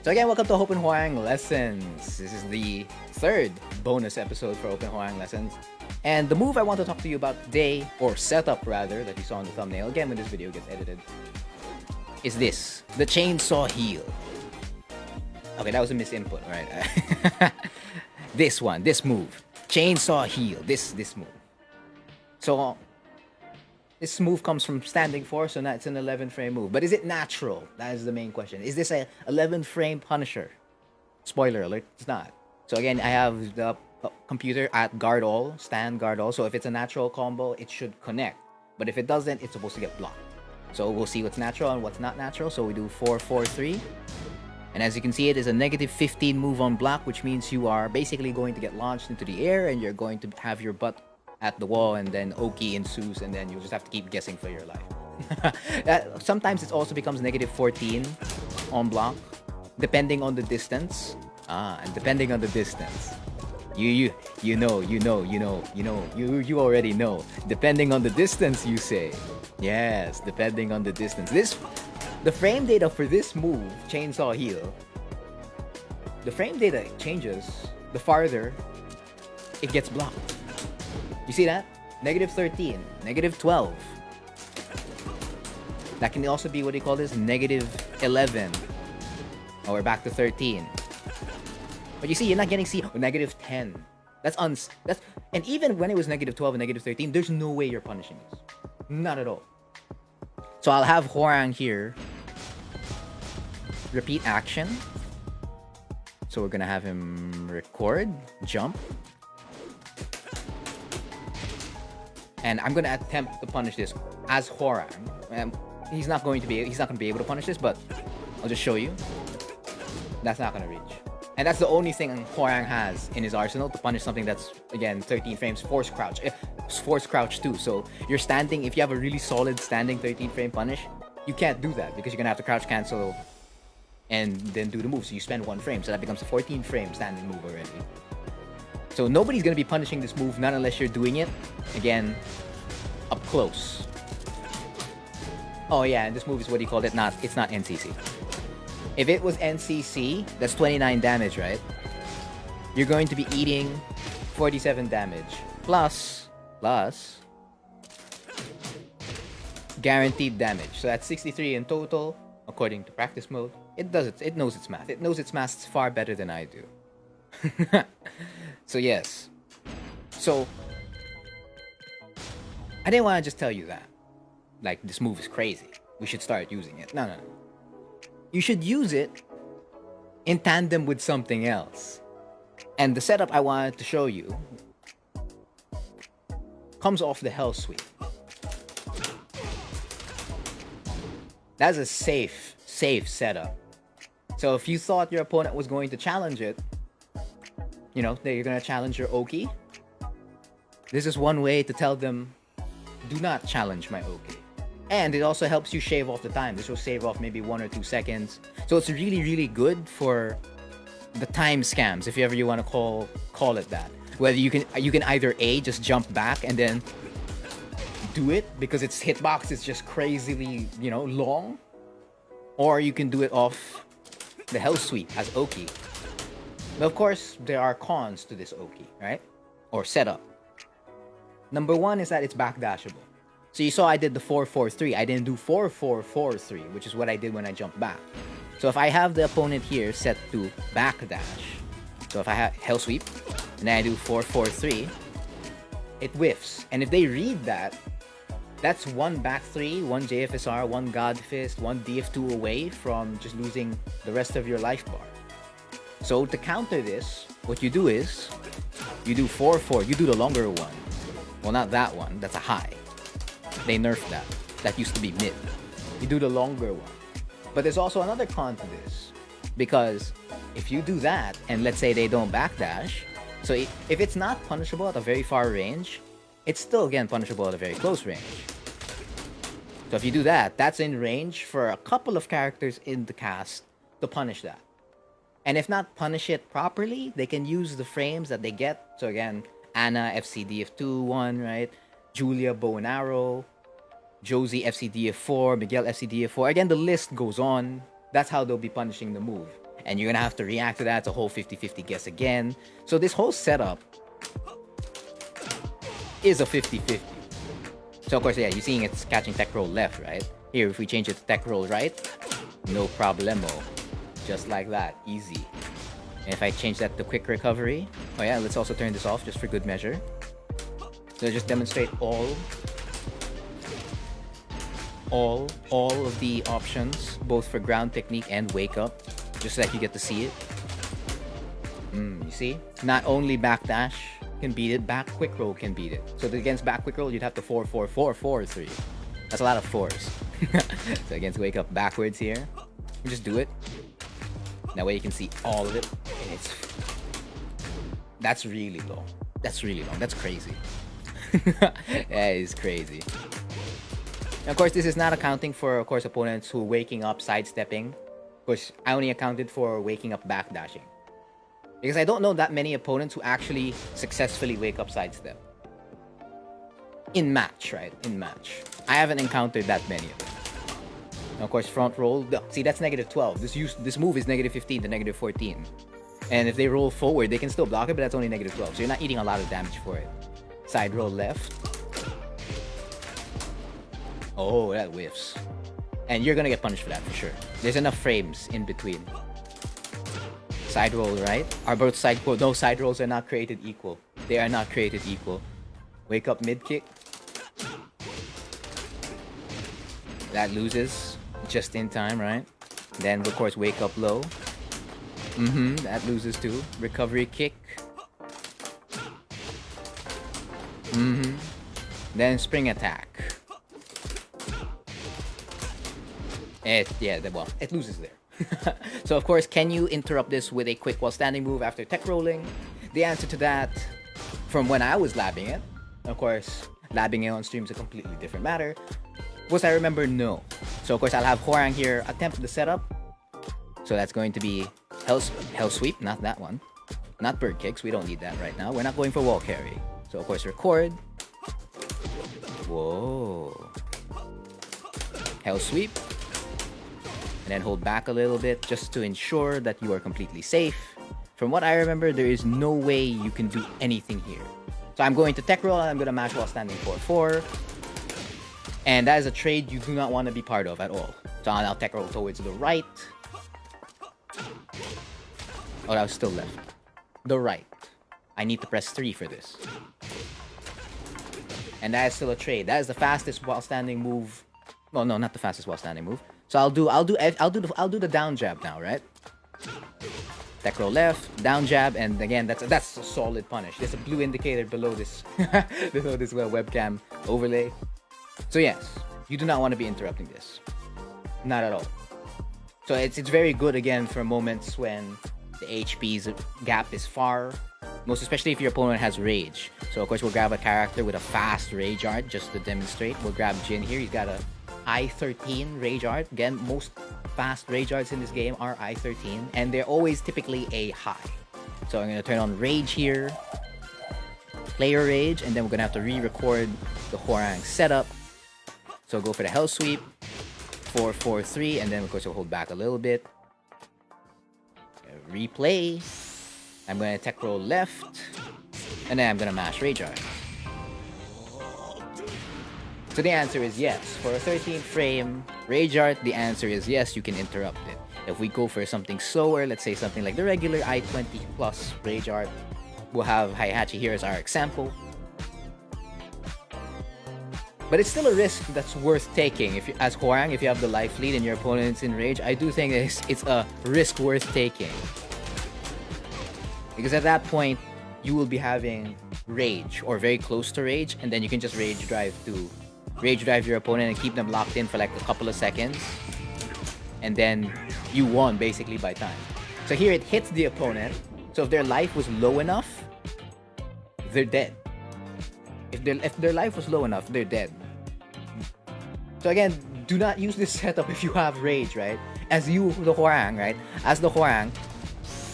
So again, welcome to Open Hwoarang Lessons. This is the third bonus episode for Open Hwoarang Lessons. And the move I want to talk to you about today, or setup rather, that you saw in the thumbnail, again when this video gets edited, is this. The chainsaw heel. Okay, that was a misinput, right? This one, this move. Chainsaw heel, this move. So, this move comes from standing 4, so now it's an 11 frame move. But is it natural? That is the main question. Is this a 11 frame punisher? Spoiler alert, it's not. So again, I have the computer at guard all, stand guard all. So if it's a natural combo, it should connect. But if it doesn't, it's supposed to get blocked. So we'll see what's natural and what's not natural. So we do 4, 4, 3. And as you can see, it is a negative 15 move on block, which means you are basically going to get launched into the air and you're going to have your butt at the wall, and then Oki ensues, and then you just have to keep guessing for your life. Sometimes it also becomes negative 14 on block, depending on the distance. And depending on the distance. You already know. Depending on the distance, you say. Yes, depending on the distance. The frame data for this move, chainsaw heel, the frame data changes the farther it gets blocked. You see that? Negative 13, negative 12. That can also be what you call this, negative 11. Oh, we're back to 13. But you see, you're not getting negative 10. And even when it was negative 12 and negative 13, there's no way you're punishing this. Not at all. So I'll have Hwoarang here repeat action. So we're gonna have him record, jump. And I'm gonna attempt to punish this as Hwoarang. He's not gonna be able to punish this, but I'll just show you. That's not gonna reach. And that's the only thing Hwoarang has in his arsenal to punish something that's, again, 13 frames, force crouch. Force crouch too. So you're standing, if you have a really solid standing 13 frame punish, you can't do that because you're gonna have to crouch cancel and then do the move. So you spend 1 frame, so that becomes a 14 frame standing move already. So nobody's gonna be punishing this move, not unless you're doing it, again, up close. Oh yeah, and this move is what do you call it? It's not NCC. If it was NCC, that's 29 damage, right? You're going to be eating 47 damage. Plus guaranteed damage. So that's 63 in total, according to practice mode. It knows its math. It knows its math far better than I do. So yes. So I didn't want to just tell you that. Like, this move is crazy. We should start using it. No. You should use it in tandem with something else. And the setup I wanted to show you comes off the Hell Sweep. That's a safe setup. So if you thought your opponent was going to challenge it, you know, that you're going to challenge your Oki, this is one way to tell them, do not challenge my Oki. And it also helps you shave off the time. This will shave off maybe 1 or 2 seconds. So it's really, really good for the time scams, if you want to call it that. Whether you can either A, just jump back and then do it because its hitbox is just crazily, long. Or you can do it off the Hell Sweep as Oki. But of course, there are cons to this Oki, right? Or setup. Number 1 is that it's backdashable. So you saw I did the 4-4-3. I didn't do 4-4-4-3, which is what I did when I jumped back. So if I have the opponent here set to backdash, so if I have Hell Sweep, and then I do 4-4-3, it whiffs. And if they read that, that's 1 back 3, 1 JFSR, 1 God Fist, 1 DF2 away from just losing the rest of your life bar. So to counter this, what you do is, you do 4-4, you do the longer one. Well, not that one, that's a high. They nerfed that. That used to be mid. You do the longer one. But there's also another con to this. Because if you do that, and let's say they don't backdash, so if it's not punishable at a very far range, it's still, again, punishable at a very close range. So if you do that, that's in range for a couple of characters in the cast to punish that. And if not punish it properly, they can use the frames that they get. So again, Anna, FCDF2, 1, right? Julia, bow and arrow. Josie, FCDF4. Miguel, FCDF4. Again, the list goes on. That's how they'll be punishing the move. And you're gonna have to react to that. It's a whole 50-50 guess again. So this whole setup is a 50-50. So of course, yeah, you're seeing it's catching tech roll left, right? Here, if we change it to tech roll right, no problemo. Just like that, easy. And if I change that to quick recovery, oh yeah, let's also turn this off just for good measure. So just demonstrate all of the options, both for ground technique and wake up, just so that you get to see it. You see? Not only backdash can beat it, back quick roll can beat it. So against back quick roll, you'd have to 4-4-4-4-3. That's a lot of 4s. So against wake up backwards here, you just do it. That way you can see all of it. And that's really low. That's really long. That's crazy. That is crazy. And of course, this is not accounting for, of course, opponents who are waking up sidestepping. Of course, I only accounted for waking up backdashing. Because I don't know that many opponents who actually successfully wake up sidestep. In match, right? In match. I haven't encountered that many of them. And of course, front roll. See, that's -12. This move is -15 to -14. And if they roll forward, they can still block it, but that's only -12. So you're not eating a lot of damage for it. Side roll left. Oh, that whiffs. And you're gonna get punished for that for sure. There's enough frames in between. Side roll right. Are both side roll? No, side rolls are not created equal. They are not created equal. Wake up mid kick. That loses just in time, right? Then of course wake up low. That loses too. Recovery kick. Then spring attack. It loses there. So of course, can you interrupt this with a quick while standing move after tech rolling? The answer to that, from when I was labbing it, of course, labbing it on stream is a completely different matter, was I remember no. So of course, I'll have Hwoarang here attempt the setup. So that's going to be hell sweep, not that one. Not bird kicks, we don't need that right now. We're not going for wall carry. So of course, record. Whoa. Hell sweep. And then hold back a little bit just to ensure that you are completely safe. From what I remember, there is no way you can do anything here. So I'm going to tech roll and I'm going to mash while standing 4-4. And that is a trade you do not want to be part of at all. So I'll tech roll towards the right. Oh, that was still left. The right. I need to press 3 for this. And that is still a trade. That is the fastest while standing move. Well, no, not the fastest while standing move. So I'll do the down jab now, right? Tech roll left, down jab, and again that's a solid punish. There's a blue indicator below this webcam overlay. So yes, you do not want to be interrupting this. Not at all. So it's very good again for moments when the HP's gap is far. Most especially if your opponent has rage. So of course we'll grab a character with a fast rage art just to demonstrate. We'll grab Jin here. He's got a I-13 rage art. Again, most fast rage arts in this game are I-13, and they're always typically a high. So I'm gonna turn on rage here, player rage, and then we're gonna have to re-record the Hwoarang setup. So go for the hell sweep, 4-4-3, and then of course we'll hold back a little bit. Replay. I'm gonna tech roll left, and then I'm gonna mash rage art. So the answer is yes. For a 13 frame rage art, the answer is yes, you can interrupt it. If we go for something slower, let's say something like the regular I-20 plus rage art, we'll have Heihachi here as our example. But it's still a risk that's worth taking. If you, as Hwoarang, if you have the life lead and your opponent's in rage, I do think it's a risk worth taking. Because at that point, you will be having rage or very close to rage, and then you can just rage drive your opponent and keep them locked in for like a couple of seconds, and then you won basically by time. So here it hits the opponent, so if their life was low enough, they're dead. If their life was low enough, they're dead. So again, do not use this setup if you have rage, right? As you, the Hwoarang, right? As the Hwoarang,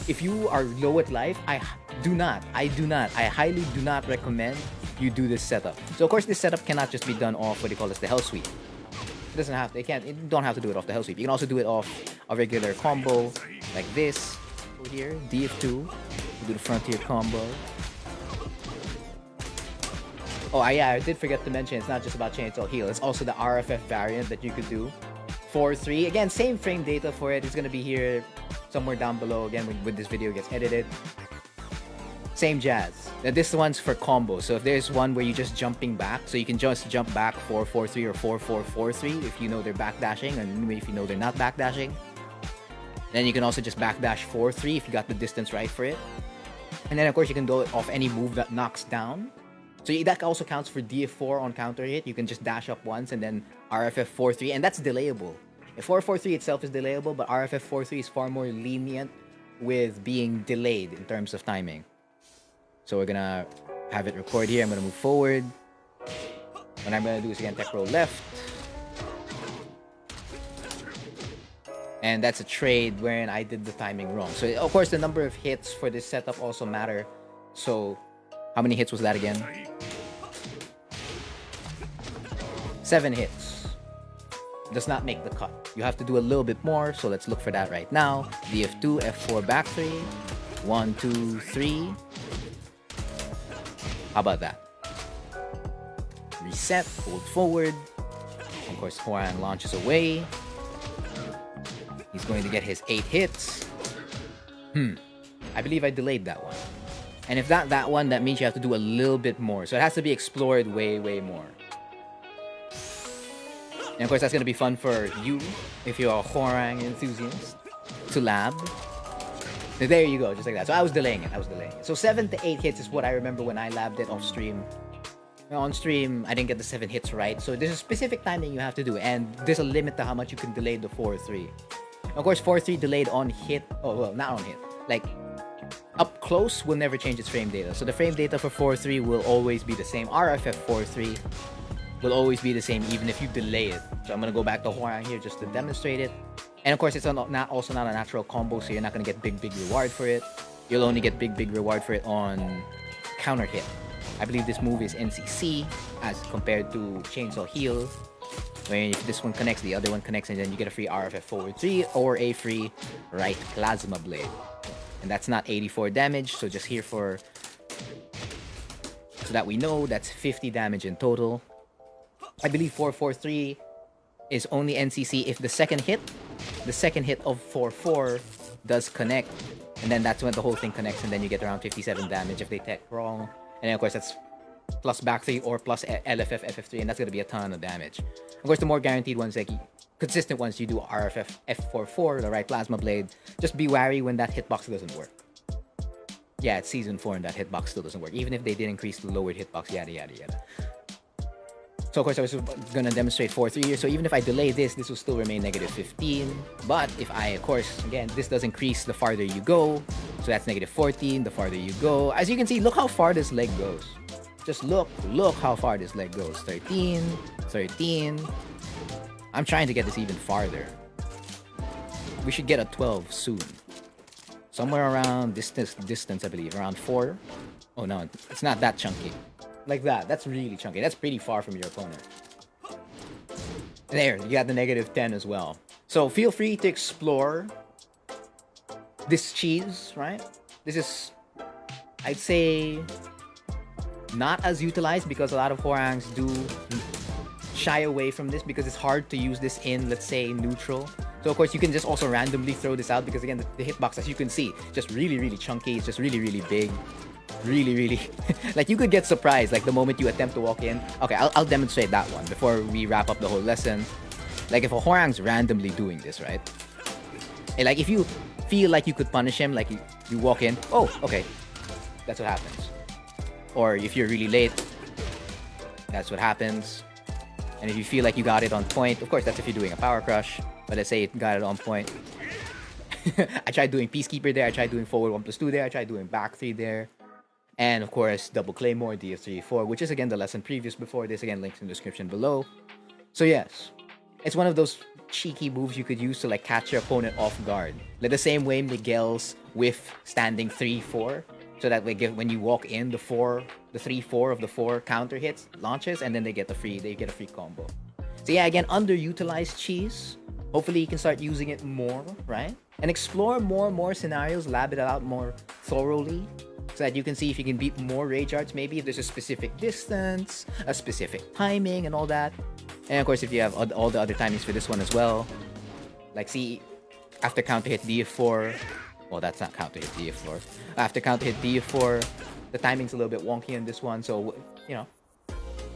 if you are low at life, I highly do not recommend you do this setup. So of course this setup cannot just be done off what they call the hell sweep. It doesn't have to, you don't have to do it off the hell sweep. You can also do it off a regular combo like this. Over here, DF2, do the frontier combo. Oh, yeah, I did forget to mention, it's not just about chainsaw heal. It's also the RFF variant that you could do. 4-3. Again, same frame data for it. It's going to be here somewhere down below, again, when this video gets edited. Same jazz. Now, this one's for combo. So if there's one where you're just jumping back, so you can just jump back 4-4-3 or 4-4-4-3 if you know they're backdashing, and if you know they're not backdashing. Then you can also just backdash 4-3 if you got the distance right for it. And then, of course, you can go off any move that knocks down. So that also counts for DF4 on counter hit. You can just dash up once and then RFF 4-3, and that's delayable. If 4-4-3 itself is delayable, but RFF 4-3 is far more lenient with being delayed in terms of timing. So we're gonna have it record here. I'm gonna move forward. What I'm gonna do is again tech roll left. And that's a trade wherein I did the timing wrong. So of course the number of hits for this setup also matter. So how many hits was that again? 7 hits. Does not make the cut. You have to do a little bit more, so let's look for that right now. DF2, F4 back 3. 1, 2, 3. How about that? Reset, hold forward. Of course, Hwoarang launches away. He's going to get his 8 hits. I believe I delayed that one. And if not that one, that means you have to do a little bit more. So it has to be explored way, way more. And of course, that's going to be fun for you, if you're a Hwoarang enthusiast, to lab. So there you go, just like that. So I was delaying it. So 7 to 8 hits is what I remember when I labbed it off stream. On stream, I didn't get the 7 hits right. So there's a specific timing you have to do. And there's a limit to how much you can delay the 4-3. Of course, 4-3 delayed on hit. Oh, well, not on hit. Like, up close will never change its frame data. So the frame data for 4-3 will always be the same. RFF 4-3 will always be the same even if you delay it. So I'm going to go back to Hwoarang here just to demonstrate it. And of course, it's also not a natural combo, so you're not going to get big reward for it. You'll only get big reward for it on counter hit. I believe this move is NCC as compared to Chainsaw Heal, where if this one connects, the other one connects, and then you get a free RFF forward 3 or a free right plasma blade. And that's not 84 damage, so just here for... so that we know that's 50 damage in total. I believe 4-4-3 is only NCC if the second hit of 4-4 does connect, and then that's when the whole thing connects, and then you get around 57 damage if they tech wrong. And then of course that's plus back 3 or plus LFF FF3, and that's going to be a ton of damage. Of course, the more guaranteed ones, like consistent ones, you do RFF F44, the right plasma blade. Just be wary when that hitbox doesn't work. Yeah, it's season 4 and that hitbox still doesn't work, even if they did increase the lowered hitbox, yada yada yada. So of course I was going to demonstrate 4-3 here, so even if I delay this will still remain negative 15. But if I, of course, again, this does increase the farther you go, so that's negative 14 the farther you go. As you can see, look how far this leg goes. Just look how far this leg goes. 13, 13. I'm trying to get this even farther. We should get a 12 soon. Somewhere around distance, I believe, around 4. Oh no, it's not that chunky. Like that. That's really chunky. That's pretty far from your opponent. There, you got the negative 10 as well. So feel free to explore this cheese, right? This is, I'd say, not as utilized because a lot of Hwoarangs do shy away from this because it's hard to use this in, let's say, neutral. So of course you can just also randomly throw this out because again, the hitbox, as you can see, just really chunky. It's just really big. Really like you could get surprised like the moment you attempt to walk in. Okay, I'll demonstrate that one before we wrap up the whole lesson. Like if a Hwoarang's randomly doing this, right? And like if you feel like you could punish him, like you walk in, oh, okay, that's what happens. Or if you're really late, that's what happens. And if you feel like you got it on point, of course that's if you're doing a power crush, but let's say you got it on point. I tried doing Peacekeeper there, I tried doing forward 1+2 there, I tried doing back 3 there. And of course, double claymore, DF3-4, which is again the lesson previous before this. Again, links in the description below. So yes, it's one of those cheeky moves you could use to like catch your opponent off guard. Like the same way Miguel's with standing 3-4. So that way, when you walk in, the 3-4 of the 4 counter hits launches, and then they get a free combo. So yeah, again, underutilized cheese. Hopefully you can start using it more, right? And explore more and more scenarios, lab it out more thoroughly, so that you can see if you can beat more rage arts, maybe if there's a specific distance, a specific timing, and all that. And of course, if you have all the other timings for this one as well, like see, after counter hit DF4, well, that's not counter hit DF4. After counter hit DF4, the timing's a little bit wonky on this one, so, you know,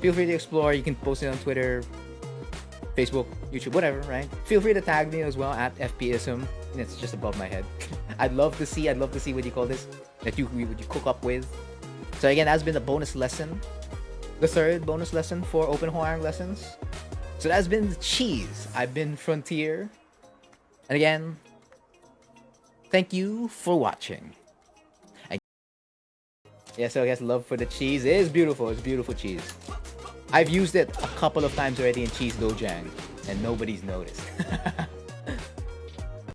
feel free to explore. You can post it on Twitter, Facebook, YouTube, whatever, right? Feel free to tag me as well at FPism. It's just above my head. I'd love to see what you call this, that you cook up with. So again, that's been the bonus lesson, the third bonus lesson for Open Hwoarang Lessons. So that's been the cheese. I've been Frontier. And again, thank you for watching. Yeah, so I guess love for the cheese is beautiful. It's beautiful cheese. I've used it a couple of times already in Cheese Dojang, and nobody's noticed.